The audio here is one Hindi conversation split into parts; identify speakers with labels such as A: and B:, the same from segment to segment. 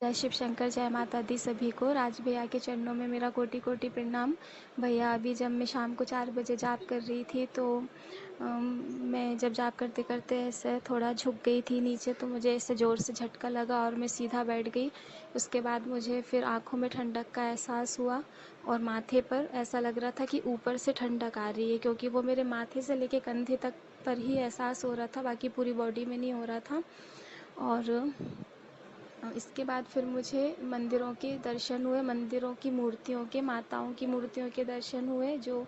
A: जय शिव शंकर, जय माता दी सभी को। राज भैया के चरणों में मेरा कोटि कोटि प्रणाम। भैया अभी जब मैं शाम को 4 बजे जाप कर रही थी तो मैं जब जाप करते करते ऐसे थोड़ा झुक गई थी नीचे, तो मुझे ऐसे ज़ोर से झटका लगा और मैं सीधा बैठ गई। उसके बाद मुझे फिर आँखों में ठंडक का एहसास हुआ और माथे पर ऐसा लग रहा था कि ऊपर से ठंडक आ रही है, क्योंकि वो मेरे माथे से लेके कंधे तक पर ही एहसास हो रहा था, बाकी पूरी बॉडी में नहीं हो रहा था। और इसके बाद फिर मुझे मंदिरों के दर्शन हुए, मंदिरों की मूर्तियों के, माताओं की मूर्तियों के दर्शन हुए जो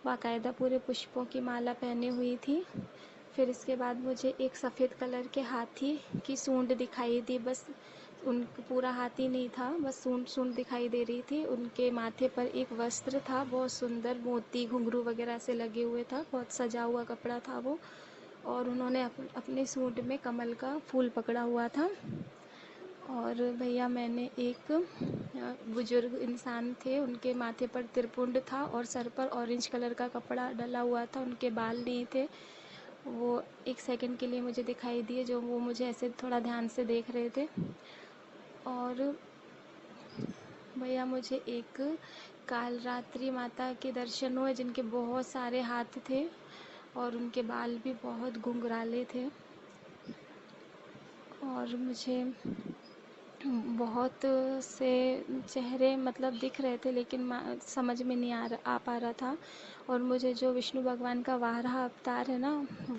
A: बाकायदा पूरे पुष्पों की माला पहने हुई थी। फिर इसके बाद मुझे एक सफ़ेद कलर के हाथी की सूंड दिखाई दी। बस उन पूरा हाथी नहीं था, बस सूंड सूंड दिखाई दे रही थी। उनके माथे पर एक वस्त्र था, बहुत सुंदर मोती घुंघरू वगैरह से लगे हुए था, बहुत सजा हुआ कपड़ा था वो। और उन्होंने अपने सूंड में कमल का फूल पकड़ा हुआ था। और भैया मैंने एक बुजुर्ग इंसान थे, उनके माथे पर त्रिपुंड था और सर पर ऑरेंज कलर का कपड़ा डला हुआ था, उनके बाल नहीं थे। वो एक सेकंड के लिए मुझे दिखाई दिए, जो वो मुझे ऐसे थोड़ा ध्यान से देख रहे थे। और भैया मुझे एक कालरात्रि माता के दर्शन हुए, जिनके बहुत सारे हाथ थे और उनके बाल भी बहुत घुंघराले थे। और मुझे बहुत से चेहरे मतलब दिख रहे थे, लेकिन समझ में नहीं आ पा रहा था। और मुझे जो विष्णु भगवान का वाराह अवतार है ना,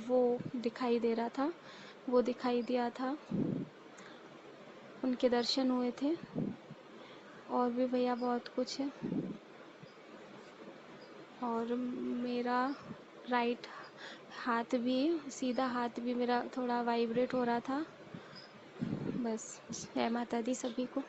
A: वो दिखाई दे रहा था, वो दिखाई दिया था, उनके दर्शन हुए थे। और भी भैया बहुत कुछ है। और मेरा राइट हाथ भी, सीधा हाथ भी मेरा थोड़ा वाइब्रेट हो रहा था। बस, जय माता दी सभी को।